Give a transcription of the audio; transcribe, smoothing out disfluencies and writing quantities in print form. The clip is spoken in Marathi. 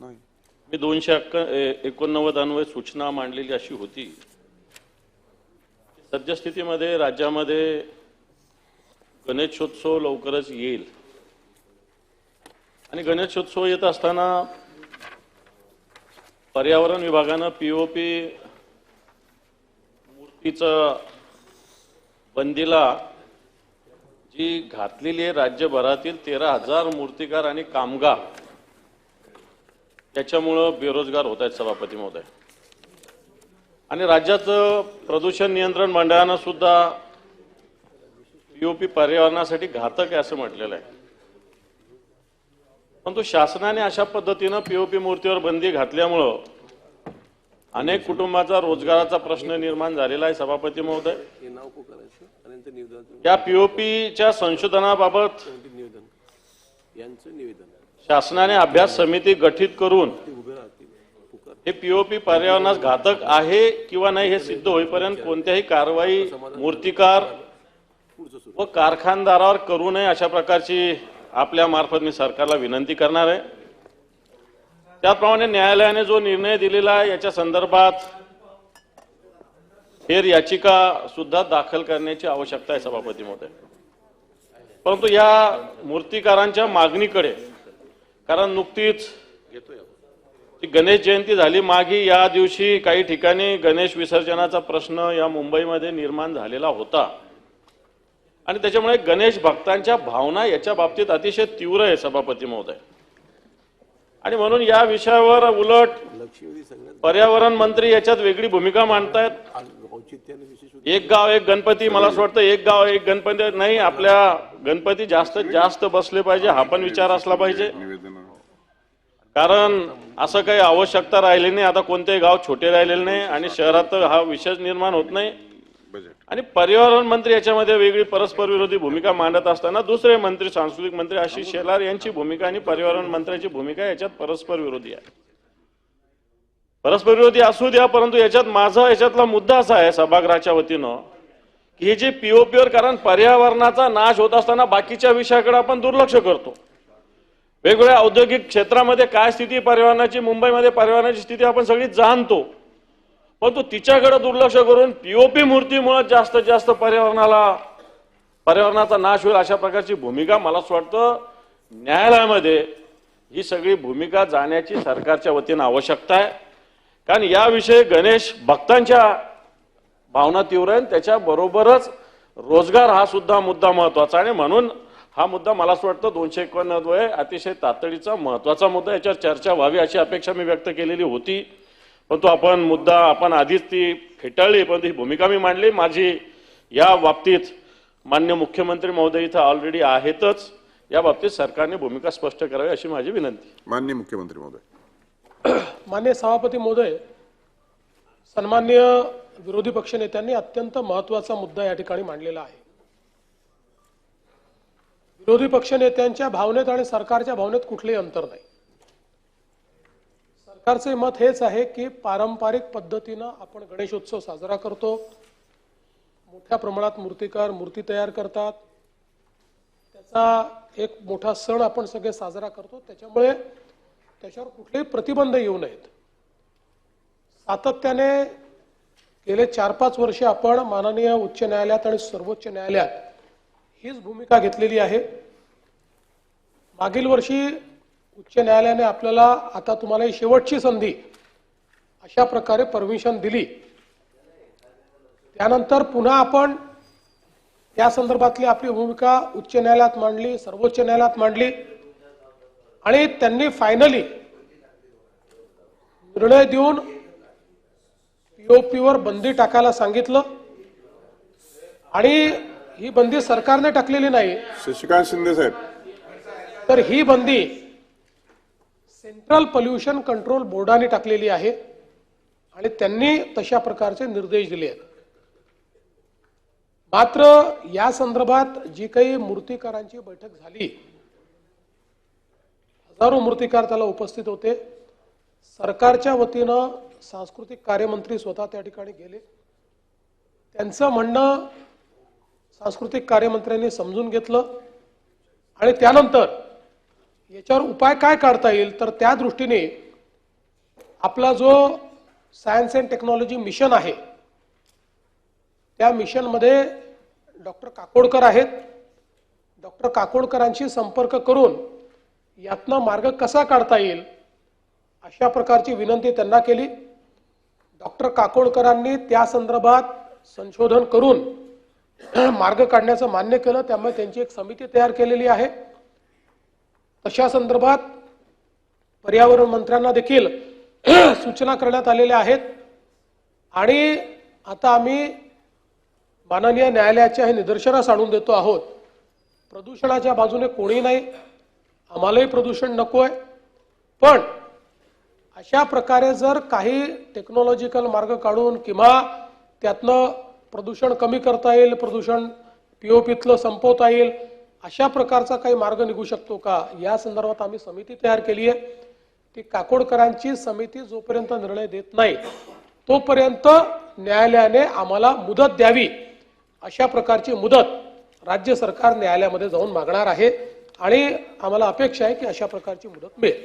मी 289 अन्वये सूचना मांडलेली अशी होती। सद्यस्थितीमध्ये राज्यामध्ये गणेशोत्सव लवकरच येईल आणि गणेशोत्सव येत असताना पर्यावरण विभागानं पीओपी मूर्तीचं बंदीला जी घातलेली आहे राज्यभरातील 13,000 मूर्तिकार आणि कामगार त्याच्यामुळं बेरोजगार होत आहेत सभापती महोदय। आणि राज्याचं प्रदूषण नियंत्रण मंडळानं सुद्धा पीओपी पर्यावरणासाठी घातक आहे असं म्हटलेलं आहे, परंतु शासनाने अशा पद्धतीनं पीओपी मूर्तीवर बंदी घातल्यामुळं अनेक कुटुंबाचा रोजगाराचा प्रश्न निर्माण झालेला आहे सभापती महोदय। या पीओपीच्या संशोधनाबाबत शासनाने अभ्यास समिती गठीत करून हे पीओपी पर्यावरणास घातक आहे किंवा नाही हे सिद्ध होईपर्यंत कोणत्याही कारवाई मूर्तिकार व कारखानदारावर करू नये अशा प्रकारची आपल्या मार्फत मी सरकारला विनंती करणार आहे। त्याप्रमाणे न्यायालयाने जो निर्णय दिलेला आहे याच्या संदर्भात फेर याचिका सुद्धा दाखल करण्याची आवश्यकता आहे सभापती महोदय। परंतु या मूर्तिकारांच्या मागणीकडे, कारण नुकतीच गणेश जयंती झाली, मागे या दिवशी काही ठिकाणी गणेश विसर्जनाचा प्रश्न या मुंबईमध्ये निर्माण झालेला होता आणि त्याच्यामुळे गणेश भक्तांच्या भावना याच्या बाबतीत अतिशय तीव्र आहे सभापती महोदय। आणि म्हणून या विषयावर उलट पर्यावरण मंत्री याच्यात वेगळी भूमिका मांडतायत। एक गाव एक गणपती, मला असं वाटतं एक गाव एक गणपती नाही, आपल्या गणपती जास्तीत जास्त बसले पाहिजे हा पण विचार असला पाहिजे। कारण असं काही आवश्यकता राहिली नाही, आता कोणतेही गाव छोटे राहिलेले नाही आणि शहरात हा विषय निर्माण होत नाही। आणि पर्यावरण मंत्री याच्यामध्ये वेगळी परस्पर विरोधी भूमिका मांडत असताना दुसरे मंत्री सांस्कृतिक मंत्री आशिष शेलार यांची भूमिका आणि पर्यावरण मंत्र्यांची भूमिका याच्यात परस्पर विरोधी आहे। परस्पर विरोधी असू द्या, परंतु याच्यातला मुद्दा असा आहे सभागृहाच्या वतीनं की हे जे पीओपीवर, कारण पर्यावरणाचा नाश होत असताना बाकीच्या विषयाकडे आपण दुर्लक्ष करतो। वेगवेगळ्या औद्योगिक क्षेत्रामध्ये काय स्थिती पर्यावरणाची, मुंबईमध्ये पर्यावरणाची स्थिती आपण सगळी जाणतो, परंतु तिच्याकडे दुर्लक्ष करून पीओपी मूर्तीमुळे जास्तीत जास्त पर्यावरणाचा नाश होईल अशा प्रकारची भूमिका, मला असं वाटतं न्यायालयामध्ये ही सगळी भूमिका जाण्याची सरकारच्या वतीनं आवश्यकता आहे। कारण याविषयी गणेश भक्तांच्या भावना तीव्र आहेत, त्याच्याबरोबरच रोजगार हा सुद्धा मुद्दा महत्वाचा आहे। म्हणून हा मुद्दा मला असं वाटतं 289 अतिशय तातडीचा महत्वाचा मुद्दा, याच्यावर चर्चा व्हावी अशी अपेक्षा मी व्यक्त केलेली होती, परंतु आपण आधीच ती फेटाळली, परंतु ही भूमिका मी मांडली। माझी या बाबतीत माननीय मुख्यमंत्री महोदय इथं ऑलरेडी आहेतच, या बाबतीत सरकारने भूमिका स्पष्ट करावी अशी माझी विनंती। माननीय मुख्यमंत्री महोदय। माननीय सभापती महोदय, सन्माननीय विरोधी पक्षनेत्यांनी अत्यंत महत्त्वाचा मुद्दा या ठिकाणी मांडलेला आहे। विरोधी पक्षनेत्यांच्या भावनेत आणि सरकारच्या भावनेत कुठलेही अंतर नाही। सरकारचे मत हेच आहे की पारंपरिक पद्धतीनं आपण गणेशोत्सव साजरा करतो, मोठ्या प्रमाणात मूर्तिकार मूर्ती तयार करतात, त्याचा एक मोठा सण आपण सगळे साजरा करतो, त्याच्यामुळे त्याच्यावर कुठलेही प्रतिबंध येऊ नयेत। सातत्याने गेले 4-5 वर्षे आपण माननीय उच्च न्यायालयात आणि सर्वोच्च न्यायालयात हीच भूमिका घेतलेली आहे। मागील वर्षी उच्च न्यायालयाने आपल्याला आता तुम्हाला ही शेवटची संधी अशा प्रकारे परमिशन दिली, त्यानंतर पुन्हा आपण या संदर्भातली आपली भूमिका उच्च न्यायालयात मांडली, सर्वोच्च न्यायालयात मांडली आणि त्यांनी फायनली निर्णय देऊन पीओपीवर बंदी टाकायला सांगितलं। आणि ही बंदी सरकारने टाकलेली नाही, शशिकांत शिंदे साहेब, तर ही बंदी सेंट्रल पोल्युशन कंट्रोल बोर्डाने टाकलेली आहे आणि त्यांनी तशा प्रकारचे निर्देश दिले आहेत। मात्र या संदर्भात जी काही मूर्तिकारांची बैठक झाली, हजारो मूर्तिकार त्याला उपस्थित होते, सरकारच्या वतीनं सांस्कृतिक कार्यमंत्री स्वतः त्या ठिकाणी गेले, त्यांचं म्हणणं सांस्कृतिक कार्यमंत्र्यांनी समजून घेतलं आणि त्यानंतर याच्यावर उपाय काय काढता येईल तर त्या दृष्टीने आपला जो सायन्स अँड टेक्नॉलॉजी मिशन आहे त्या मिशनमध्ये डॉक्टर काकोडकर आहेत. डॉक्टर काकोडकरांशी संपर्क करून यातनं मार्ग कसा काढता येईल अशा प्रकारची विनंती त्यांना केली. डॉक्टर काकोडकरांनी त्या संदर्भात संशोधन करून मार्ग काढण्याचं मान्य केलं. त्यामुळे त्यांची एक समिती तयार केलेली आहे. तशा संदर्भात पर्यावरण मंत्र्यांना देखील सूचना करण्यात आलेल्या आहेत आणि आता आम्ही माननीय न्यायालयाच्या हे निदर्शनास आणून देतो आहोत. प्रदूषणाच्या बाजूने कोणी नाही, आम्हालाही प्रदूषण नकोय, पण अशा प्रकारे जर काही टेक्नॉलॉजिकल मार्ग काढून किंवा त्यातनं प्रदूषण कमी करता येईल, प्रदूषण पीओपीतलं संपवता येईल, अशा प्रकारचा काही मार्ग निघू शकतो का या संदर्भात आम्ही समिती तयार केली आहे. ती काकोडकरांची समिती जोपर्यंत निर्णय देत नाही तोपर्यंत न्यायालयाने आम्हाला मुदत द्यावी अशा प्रकारची मुदत राज्य सरकार न्यायालयामध्ये जाऊन मागणार आहे आणि आम्हाला अपेक्षा आहे की अशा प्रकारची मुदत मिळेल.